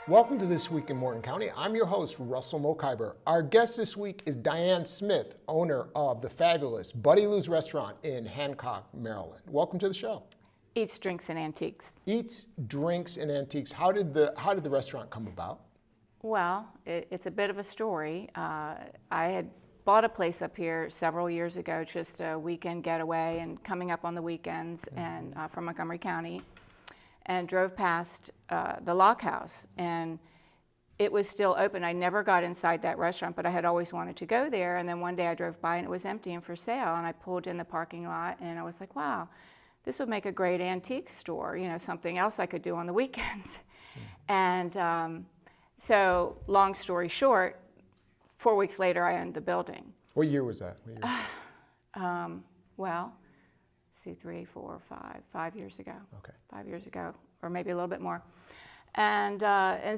Welcome to This Week in Morton County. I'm your host, Russell Mokhiber. Our guest this week is Diane Smith, owner of the fabulous Buddy Lou's restaurant in Hancock, Maryland. Welcome to the show. Eats, Drinks, and Antiques. Eats, Drinks, and Antiques. How did the restaurant come about? Well, it's a bit of a story. I had bought a place up here several years ago, just a weekend getaway and coming up on the weekends and from Montgomery County, and drove past the Lock House, and it was still open. I never got inside that restaurant, but I had always wanted to go there, and then one day I drove by and it was empty and for sale, and I pulled in the parking lot and I was like, wow, this would make a great antique store, you know, something else I could do on the weekends. And so long story short, 4 weeks later I owned the building. What year was that? Well, see, 3, 4, 5 years ago. Okay. 5 years ago, or maybe a little bit more. And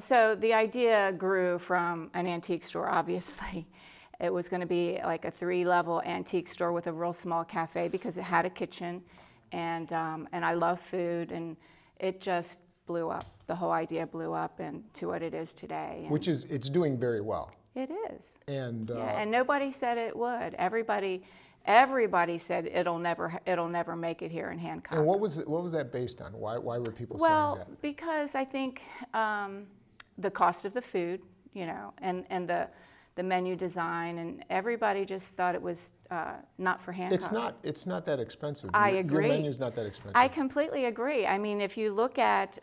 so the idea grew from an antique store, obviously. It was going to be like a 3-level antique store with a real small cafe because it had a kitchen, and I love food, and it just blew up. The whole idea blew up into what it is today. And Which is, it's doing very well. it is. And Yeah, and nobody said it would. Everybody said it'll never make it here in Hancock. and what was that based on? Why were people saying Well, that? because I think the cost of the food, you know, and the menu design, and everybody just thought it was not for Hancock. It's not that expensive. I Your agree. menu's not that expensive. I completely agree. I mean, if you look at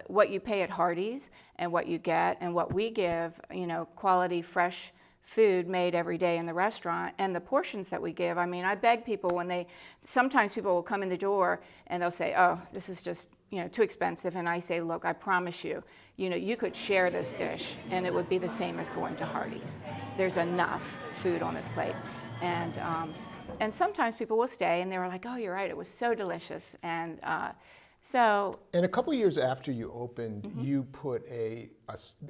what you pay at Hardee's and what you get and what we give, you know, quality, fresh food made every day in the restaurant, and the portions that we give, I mean, I beg people sometimes people will come in the door and they'll say, oh, this is just, you know, too expensive. And I say, look, I promise you, you know, you could share this dish and it would be the same as going to Hardee's. There's enough food on this plate. And sometimes people will stay and they were like, oh, you're right, it was so delicious. And And a couple years after you opened, you put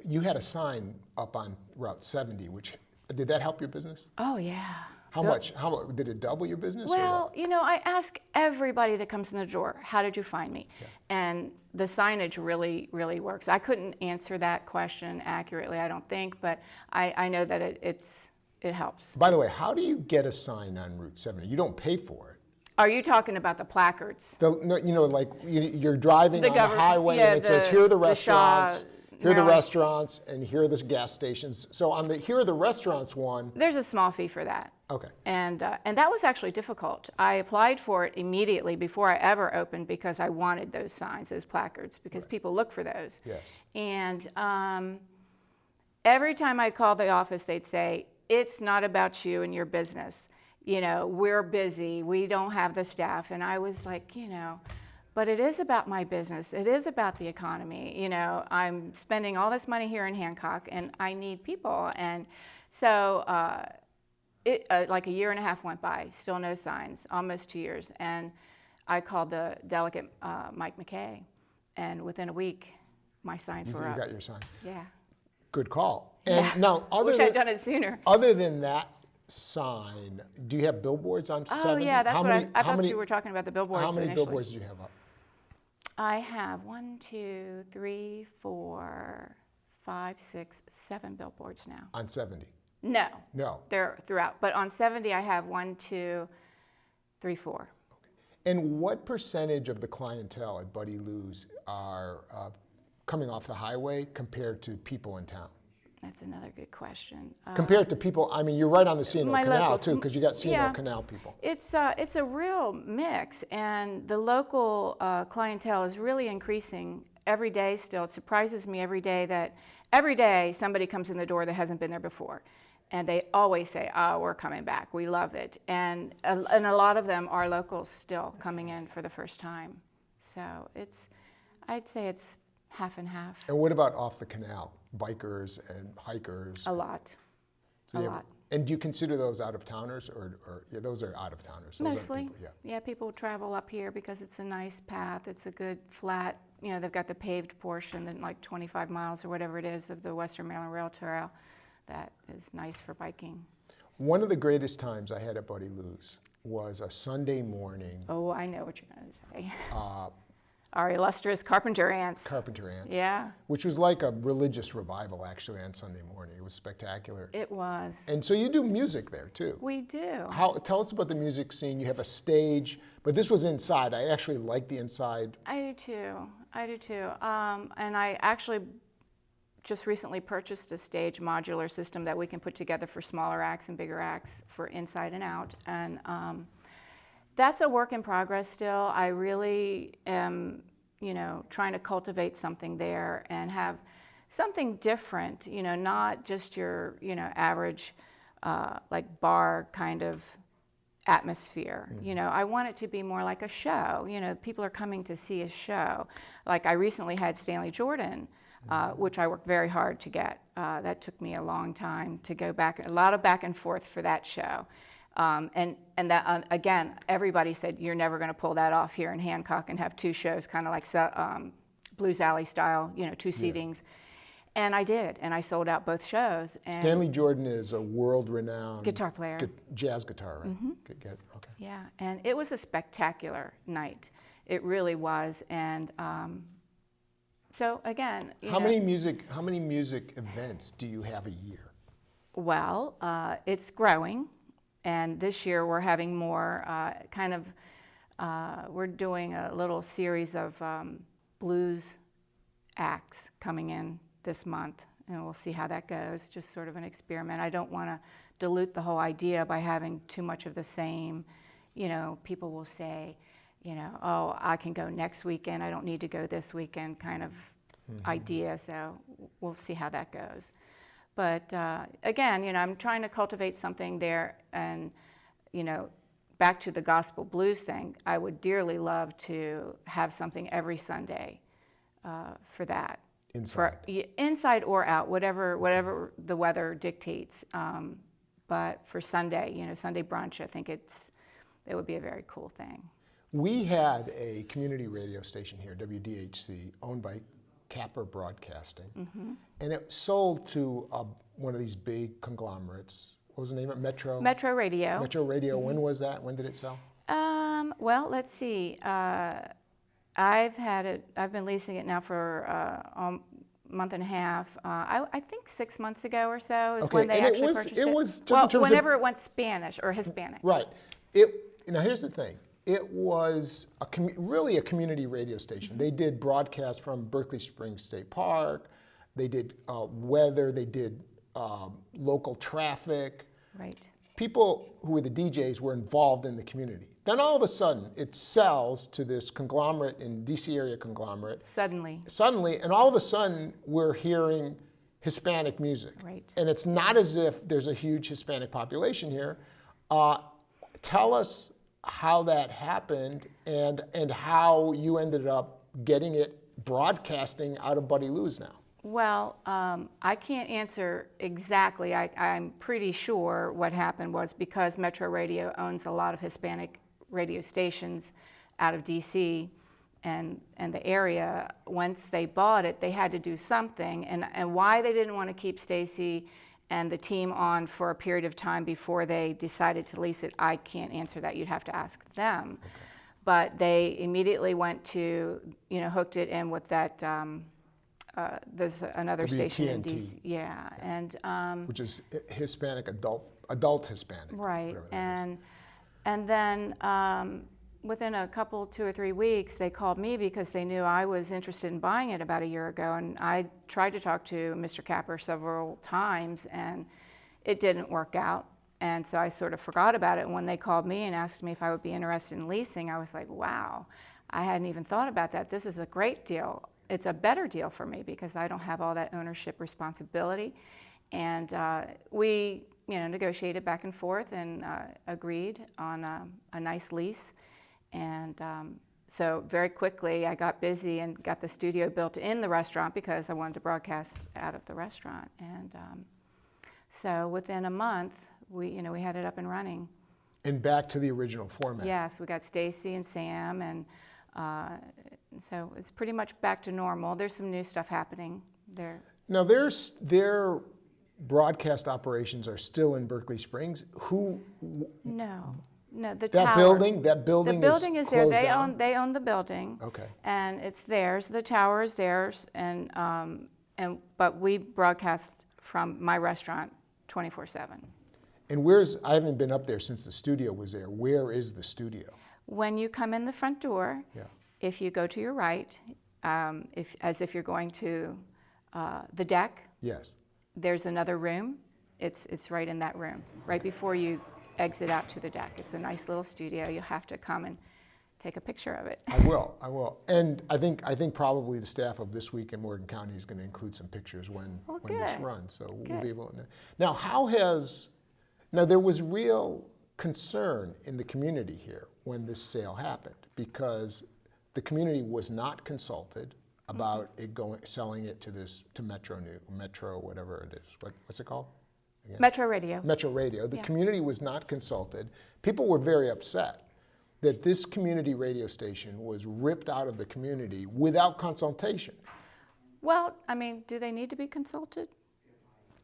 you had a sign up on Route 70, which, did that help your business? oh yeah. How much did it double your business? or Well, what? you know, I ask everybody that comes in the door, how did you find me? Yeah. And the signage really, really works. I couldn't answer that question accurately, I don't think, but I know that it helps. By the way, how do you get a sign on Route 70? You don't pay for it. Are you talking about the placards? You're driving on the government- highway yeah, and it says, here are the restaurants, here are the Maryland- restaurants, and here are the gas stations. So on the here are the restaurants one, There's a small fee for that. okay. And that was actually difficult. I applied for it immediately before I ever opened because I wanted those signs, those placards, because people look for those. Yes. And every time I called the office, they'd say, it's not about you and your business. You know, we're busy, we don't have the staff. And I was like, you know, but it is about my business. It is about the economy. You know, I'm spending all this money here in Hancock and I need people. And so like a year and a half went by, still no signs, almost 2 years. And I called the delegate, Mike McKay, and within a week, my signs were up. You got your sign. Yeah. Good call. And now, Wish I'd done it sooner. Other than that sign, do you have billboards on 70? Oh yeah, that's I I thought you were talking about the billboards How many initially. billboards do you have up? I have 1, 2, 3, 4, 5, 6, 7 billboards now. On 70? No. No. They're throughout. But on 70, I have 1, 2, 3, 4. And what percentage of the clientele at Buddy Lou's are coming off the highway compared to people in town? That's another good question. Compared to people, I mean, you're right on the C&O my Canal locals, too, because you got C&O yeah. Canal people. It's a real mix, and the local clientele is really increasing every day still. It surprises me every day that every day somebody comes in the door that hasn't been there before. And they always say, oh, we're coming back, we love it. And a lot of them are locals still coming in for the first time. So I'd say it's half and half. And what about off the canal? Bikers and hikers? A lot, So a you have- lot. And do you consider those out-of-towners, or yeah, those are out-of-towners? Those aren't Mostly, people- yeah. yeah, people travel up here because it's a nice path, it's a good flat, you know, they've got the paved portion, then like 25 miles or whatever it is of the Western Maryland Rail Trail that is nice for biking. One of the greatest times I had at Buddy Lou's was a Sunday morning. Oh, I know what you're going to say. our illustrious Carpenter Ants. Carpenter Ants. Yeah. Which was like a religious revival, actually, on Sunday morning. It was spectacular. It was. And so you do music there, too. We do. Tell us about the music scene. You have a stage, but this was inside. I actually like the inside. I do, too. I do, too. And I actually just recently purchased a stage modular system that we can put together for smaller acts and bigger acts for inside and out. And that's a work in progress still. I really am, trying to cultivate something there and have something different, not just your, average like bar kind of atmosphere. Mm-hmm. I want it to be more like a show. People are coming to see a show. Like I recently had Stanley Jordan, which I worked very hard to get. That took me a long time to go back, a lot of back and forth for that show. And that, again, everybody said, you're never going to pull that off here in Hancock and have two shows, kind of like Blues Alley style, two seatings. And I did, and I sold out both shows. And Stanley Jordan is a world-renowned guitar player. Jazz guitar, right? Mm-hmm. Okay. Yeah, and it was a spectacular night. It really was. And so again, how many music events do you have a year? Well, it's growing. And this year we're having more we're doing a little series of blues acts coming in this month, and we'll see how that goes, just sort of an experiment. I don't want to dilute the whole idea by having too much of the same. People will say, oh, I can go next weekend, I don't need to go this weekend kind of idea, so we'll see how that goes. But again, I'm trying to cultivate something there, and back to the gospel blues thing, I would dearly love to have something every Sunday for that. Inside. Inside or out, whatever the weather dictates. But for Sunday, Sunday brunch, I think it would be a very cool thing. We had a community radio station here, WDHC, owned by Capper Broadcasting, and it sold to one of these big conglomerates. What was the name of it? Metro Radio. Metro Radio. When was that? When did it sell? Well, let's see. I've been leasing it now for a month and a half. I think 6 months ago or so is when they actually purchased it. It was just in terms whenever it went Spanish or Hispanic. Right. Now here's the thing. It was really a community radio station. They did broadcasts from Berkeley Springs State Park. They did weather. They did local traffic. Right. People who were the DJs were involved in the community. Then all of a sudden, it sells to this conglomerate in DC area conglomerate. Suddenly, and all of a sudden, we're hearing Hispanic music. Right. And it's not as if there's a huge Hispanic population here. Tell us how that happened and how you ended up getting it broadcasting out of Buddy Lou's now. Well, I can't answer exactly. I'm pretty sure what happened was because Metro Radio owns a lot of Hispanic radio stations out of DC and the area. Once they bought it, they had to do something. And why they didn't want to keep Stacy and the team on for a period of time before they decided to lease it, I can't answer that. You'd have to ask them. Okay. But they immediately went to, hooked it in with that, there's another station in DC. Yeah. And which is Hispanic, adult Hispanic. Right. And then within a couple, 2 or 3 weeks, they called me because they knew I was interested in buying it about a year ago. And I tried to talk to Mr. Capper several times, and it didn't work out. And so I sort of forgot about it. And when they called me and asked me if I would be interested in leasing, I was like, wow, I hadn't even thought about that. This is a great deal. It's a better deal for me because I don't have all that ownership responsibility. And we negotiated back and forth and agreed on a nice lease. And so very quickly I got busy and got the studio built in the restaurant because I wanted to broadcast out of the restaurant. And so within a month, we had it up and running. And back to the original format. Yes, we got Stacy and Sam, and so it's pretty much back to normal. There's some new stuff happening there. Now their broadcast operations are still in Berkeley Springs. No, No, the That tower. building, The building is there. closed They down? own the building. Okay. And it's theirs. The tower is theirs. But we broadcast from my restaurant 24/7. And I haven't been up there since the studio was there. Where is the studio? When you come in the front door, Yeah. if you go to your right, as if you're going to the deck, Yes. there's another room. It's right in that room, right before you exit out to the deck. It's a nice little studio. You'll have to come and take a picture of it. I will. And I think probably the staff of This Week in Morgan County is going to include some pictures when this good. runs. So we'll Good. be able to. Now there was real concern in the community here when this sale happened because the community was not consulted about selling it to Metro, whatever it is. What's it called? Again? Metro Radio. Metro Radio. The Yeah. community was not consulted. People were very upset that this community radio station was ripped out of the community without consultation. Well, I mean, do they need to be consulted?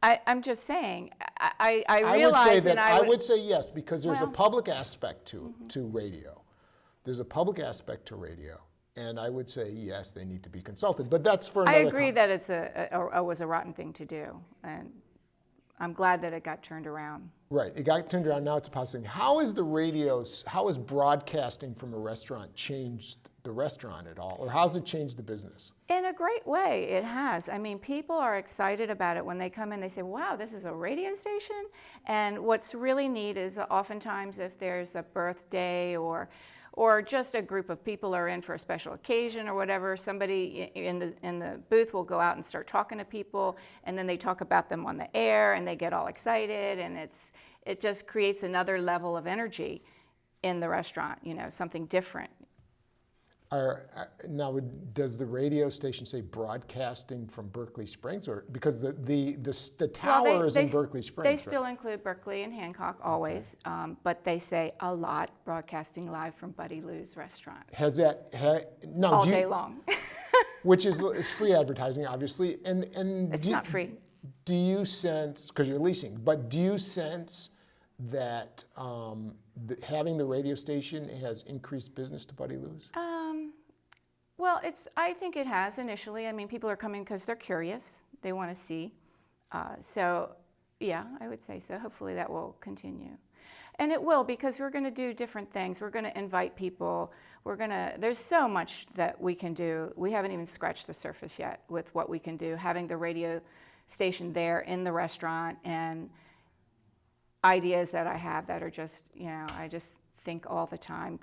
I'm just saying. I realize, I would say yes, because there's a Well- public aspect to radio. There's a public aspect to radio, and I would say yes, they need to be consulted. But that's for I another. agree that it was a rotten thing to do, and I'm glad that it got turned around. Right, it got turned around. Now it's a positive thing. How is broadcasting from a restaurant changed the restaurant at all, or how's it changed the business? In a great way, it has. I mean, people are excited about it when they come in. They say, wow, this is a radio station? And what's really neat is oftentimes if there's a birthday or just a group of people are in for a special occasion or whatever, somebody in the booth will go out and start talking to people, and then they talk about them on the air, and they get all excited, and it just creates another level of energy in the restaurant, something different. Now, does the radio station say broadcasting from Berkeley Springs, or because the tower is in Berkeley Springs? They right? still include Berkeley and Hancock always, but they say a lot broadcasting live from Buddy Lou's restaurant. Has that no? All day long. Which is free advertising, obviously, and It's not free. Do you sense, because you're leasing, but do you sense that having the radio station has increased business to Buddy Lou's? Well, I think it has initially. I mean, people are coming because they're curious. They want to see. So, yeah, I would say so. Hopefully that will continue. And it will, because we're going to do different things. We're going to invite people. There's so much that we can do. We haven't even scratched the surface yet with what we can do. Having the radio station there in the restaurant, and ideas that I have that are just, I just think all the time.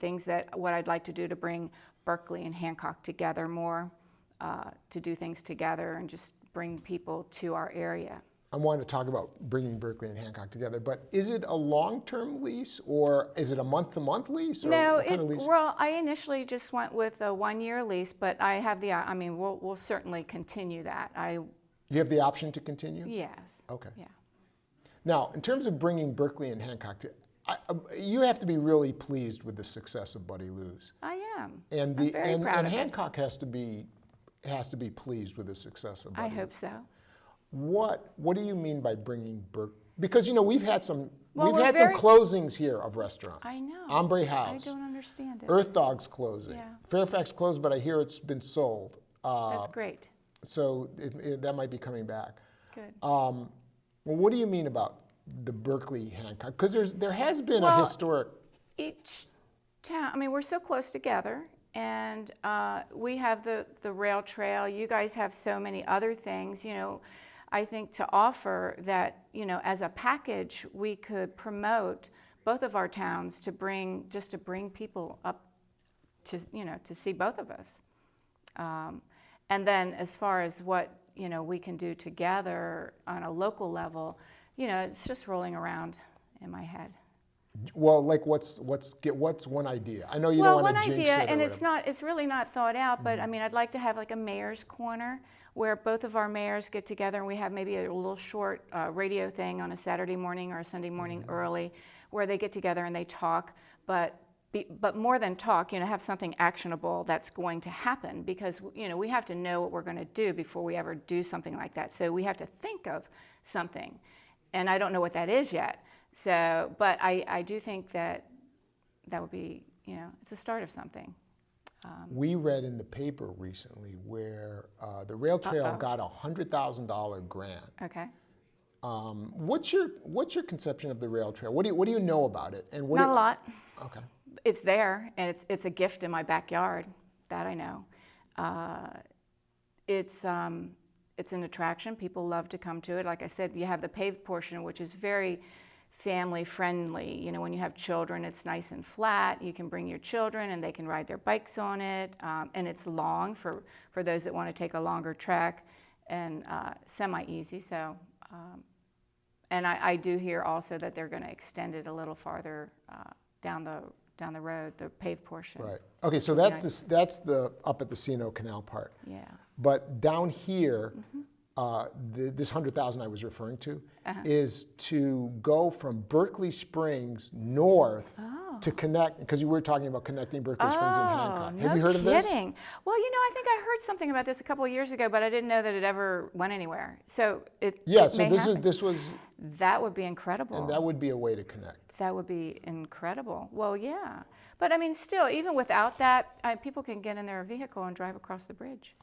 What I'd like to do to bring Berkeley and Hancock together more, to do things together and just bring people to our area. I want to talk about bringing Berkeley and Hancock together, but is it a long-term lease or is it a month-to-month lease? Or No, what kind of lease? well, I initially just went with a one-year lease, but I have we'll certainly continue that. You have the option to continue? Yes. Okay. Yeah. Now, in terms of bringing Berkeley and Hancock you have to be really pleased with the success of Buddy Lou's. I am. And I'm very proud of it. Hancock has to be pleased with the success of Buddy I hope Lou's. so. What do you mean by bringing because we've had some Well, some closings here of restaurants. I know. Ombre House. I don't understand it. Earth Dog's closing. Yeah. Fairfax closed, but I hear it's been sold. That's great. So that might be coming back. Good. Well, what do you mean about the Berkeley Hancock? Because there has been a historic. Each town, we're so close together, and we have the rail trail. You guys have so many other things, I think to offer that, as a package, we could promote both of our towns to bring people up to, to see both of us. And then as far as what, we can do together on a local level, it's just rolling around in my head. Well, like what's one idea? I know you don't want to jinx it. Well, one idea, and it's really not thought out, but I'd like to have like a mayor's corner where both of our mayors get together and we have maybe a little short radio thing on a Saturday morning or a Sunday morning early, where they get together and they talk, but more than talk, have something actionable that's going to happen, because we have to know what we're going to do before we ever do something like that. So we have to think of something, and I don't know what that is yet. So, but I do think that that would be, it's a start of something. We read in the paper recently where the rail trail got a $100,000 grant. Okay. What's your conception of the rail trail? What do you know about it? And Not a lot. Okay. It's there, and it's a gift in my backyard. That I know. It's an attraction. People love to come to it. Like I said, you have the paved portion, which is very family friendly. When you have children, it's nice and flat. You can bring your children and they can ride their bikes on it. And it's long for those that want to take a longer trek, and semi-easy. So, and I do hear also that they're going to extend it a little farther down the road, the paved portion. Right. Okay, so that's the up at the C&O Canal part. Yeah. But down here, this 100,000 I was referring to is to go from Berkeley Springs north to connect, because you were talking about connecting Berkeley Springs and Hancock. Have you heard of this? No kidding. Well, I think I heard something about this a couple of years ago, but I didn't know that it ever went anywhere. So it may happen. this was, that would be incredible. and that would be a way to connect. That would be incredible. Well, yeah. But still, even without that, people can get in their vehicle and drive across the bridge,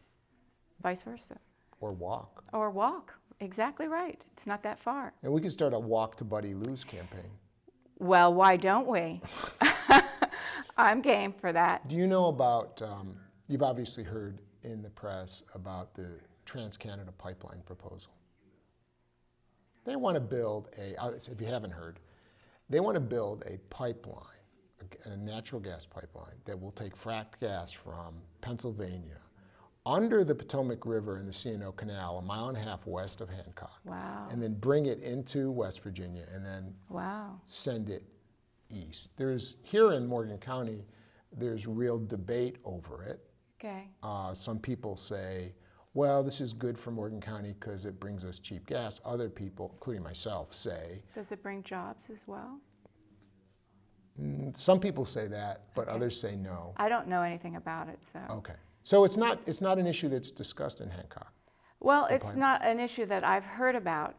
vice versa. Or walk. Or walk. Exactly right. It's not that far. And we could start a Walk to Buddy Lou's campaign. Well, why don't we? I'm game for that. Do you know about, you've obviously heard in the press about the Trans-Canada pipeline proposal. They want to build if you haven't heard, they want to build a pipeline, a natural gas pipeline that will take fracked gas from Pennsylvania under the Potomac River in the C&O Canal, 1.5 miles west of Hancock. Wow. And then bring it into West Virginia and then Wow. send it east. Here in Morgan County, there's real debate over it. Okay. Some people say, well, this is good for Morgan County because it brings us cheap gas. Other people, including myself, say... Does it bring jobs as well? Some people say that, but others say no. I don't know anything about it, so... Okay. So it's not an issue that's discussed in Hancock? Well, it's not an issue that I've heard about.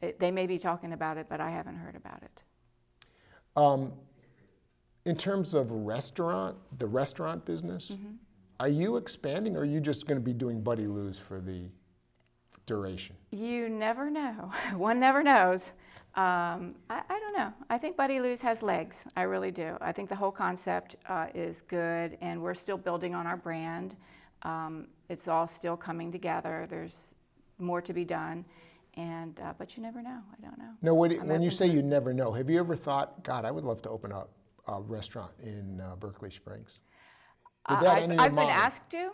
They may be talking about it, but I haven't heard about it. In terms of the restaurant business, are you expanding, or are you just going to be doing Buddy Lou's for the duration? You never know. One never knows. I don't know. I think Buddy Lou's has legs. I really do. I think the whole concept is good, and we're still building on our brand. It's all still coming together. There's more to be done, but you never know. I don't know. No, when you say you never know, have you ever thought, God, I would love to open up a restaurant in Berkeley Springs? I've been asked to,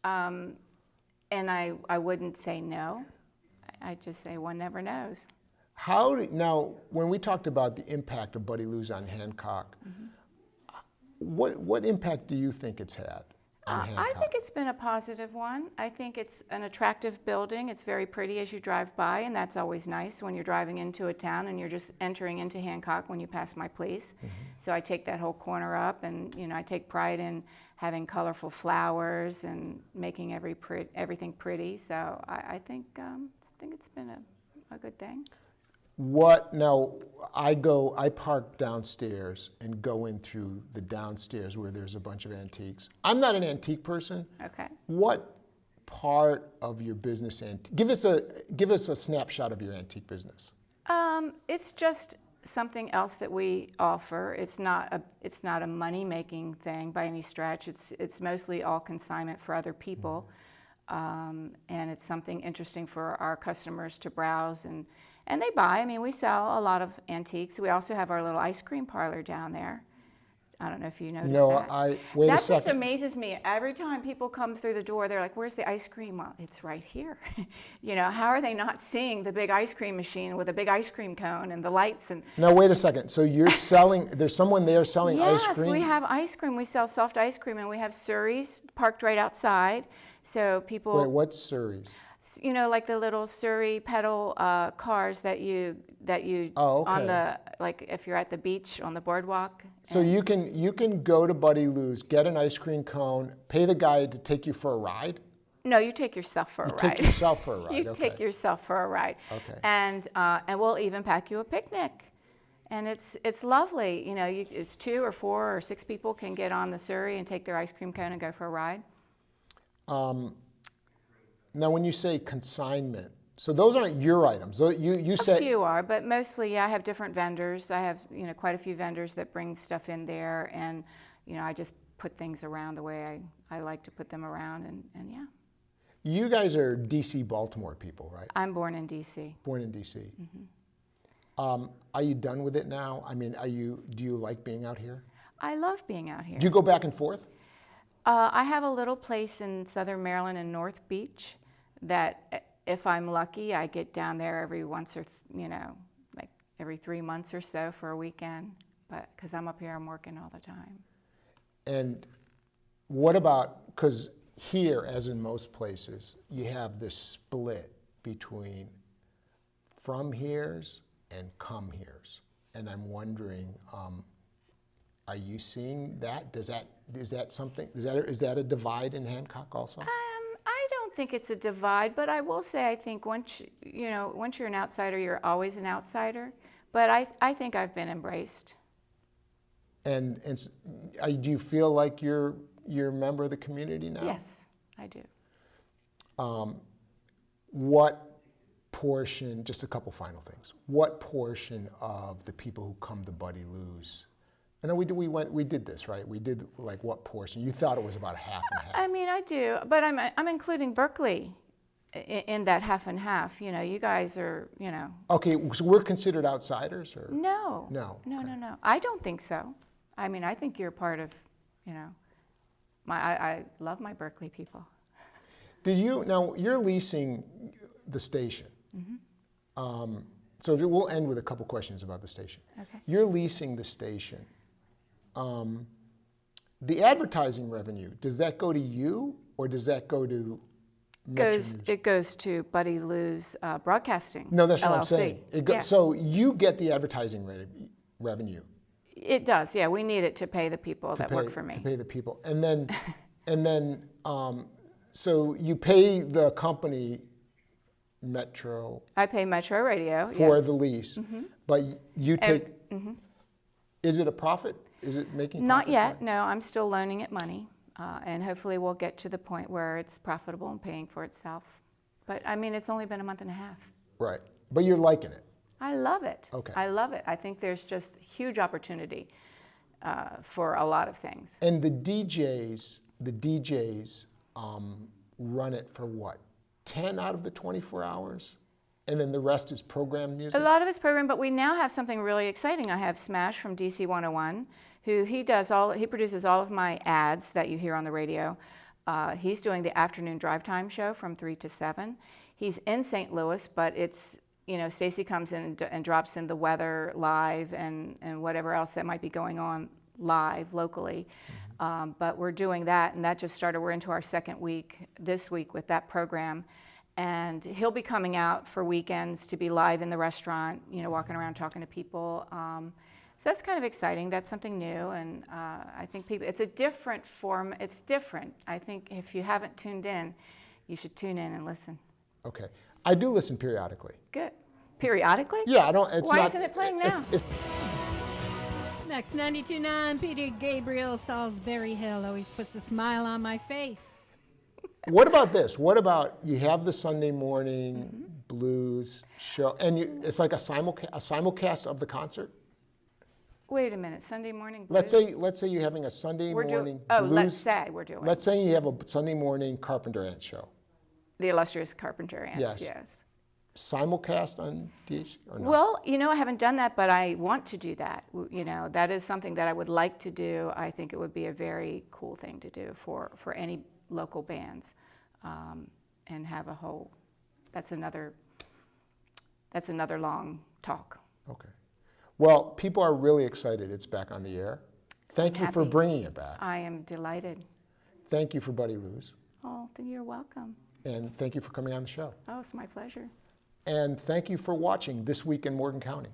and I wouldn't say no. I just say one never knows. Now, when we talked about the impact of Buddy Lou's on Hancock, what impact do you think it's had on Hancock? I think it's been a positive one. I think it's an attractive building. It's very pretty as you drive by, and that's always nice when you're driving into a town and you're just entering into Hancock when you pass my place. So I take that whole corner up, and I take pride in having colorful flowers and making everything pretty. So I think it's been a good thing. Now, I park downstairs and go in through the downstairs where there's a bunch of antiques. I'm not an antique person. Okay. What part of your business, give us a snapshot of your antique business. It's just something else that we offer. It's not a money-making thing by any stretch. It's mostly all consignment for other people. And it's something interesting for our customers to browse and they buy. We sell a lot of antiques. We also have our little ice cream parlor down there. I don't know if you noticed that. Wait a second. That just amazes me. Every time people come through the door, they're like, where's the ice cream? Well, it's right here. How are they not seeing the big ice cream machine with a big ice cream cone and the lights? Now, wait a second. So you're there's someone there selling ice cream? Yes, we have ice cream. We sell soft ice cream, and we have Surreys parked right outside. So people... Wait, what's Surreys? Like the little Surrey pedal cars that you Oh, okay. on the, like if you're at the beach on the boardwalk. So you can go to Buddy Lou's, get an ice cream cone, pay the guy to take you for a ride? No, you take yourself for a ride. You take yourself for a ride. You take yourself for a ride. Okay. And we'll even pack you a picnic. And it's lovely. You know, it's 2 or 4 or 6 people can get on the Surrey and take their ice cream cone and go for a ride. Now, when you say consignment, so those aren't your items. You say A few are, but mostly, yeah, I have different vendors. I have, you know, quite a few vendors that bring stuff in there, and, you know, I just put things around the way I like to put them around, and yeah. You guys are DC, Baltimore people, right? I'm born in D.C. Born in DC. Are you done with it now? I mean, do you like being out here? I love being out here. Do you go back and forth? I have a little place in southern Maryland in North Beach that, if I'm lucky, I get down there every once or, you know, like every 3 months or so for a weekend. But because I'm up here, I'm working all the time. And what about, because here, as in most places, you have this split between from here's and come here's. And I'm wondering, are you seeing that? Is that a divide in Hancock also? I don't think it's a divide, but I will say I think once you're an outsider, you're always an outsider. But I think I've been embraced. And do you feel like you're a member of the community now? Yes, I do. What portion, just a couple final things, what portion of the people who come to Buddy Lou's, I know we did this, right? We did, like, what portion? You thought it was about half and half. I mean, I do, but I'm including Berkeley in that half and half. You know, you guys are, you know. Okay, so we're considered outsiders, or? No. No. No. I don't think so. I mean, I think you're part of, you know, I love my Berkeley people. Now you're leasing the station. So we'll end with a couple questions about the station. Okay. You're leasing the station. The advertising revenue, does that go to you, or does that go to Metro News? It goes to Buddy Lou's Broadcasting. No, that's what LLC. I'm saying. Yeah. So you get the advertising revenue. It does, yeah. We need it to pay the people that work for me. To pay the people, and then, so you pay the company Metro. I pay Metro Radio for yes. the lease, but you take. Is it a profit? Is it making? Not profit? yet. No, I'm still loaning it money, and hopefully we'll get to the point where it's profitable and paying for itself. But I mean, it's only been a month and a half. Right, but you're liking it. I love it. Okay. I love it. I think there's just huge opportunity for a lot of things. And the DJs run it for what? 10 out of the 24 hours? And then the rest is program music? A lot of it's program, but we now have something really exciting. I have Smash from DC 101, who he produces all of my ads that you hear on the radio. He's doing the afternoon drive time show from 3 to 7. He's in St. Louis, but it's, you know, Stacy comes in and drops in the weather live and whatever else that might be going on live locally. But we're doing that, and that just started. We're into our second week this week with that program. And he'll be coming out for weekends to be live in the restaurant, you know, walking around talking to people. So that's kind of exciting. That's something new, and I think it's a different form. It's different. I think if you haven't tuned in, you should tune in and listen. Okay. I do listen periodically. Good. Periodically? Yeah, I don't. Why isn't it playing now? Next, 92.9, Peter Gabriel, Salisbury Hill always puts a smile on my face. What about this? What about you have the Sunday morning blues show, and it's like a simulcast of the concert? Wait a minute, Sunday morning blues? Let's say you're having a Sunday morning blues. let's say we're doing. Let's say you have a Sunday morning Carpenter Ants show. The illustrious Carpenter Ants, yes. Simulcast on DH or no? Well, you know, I haven't done that, but I want to do that. You know, that is something that I would like to do. I think it would be a very cool thing to do for any local bands, and have a whole. That's another long talk. Okay. Well, people are really excited it's back on the air. Thank you for bringing it back. I am delighted. Thank you for Buddy Lou's. Oh, you're welcome. And thank you for coming on the show. Oh, it's my pleasure. And thank you for watching This Week in Morgan County.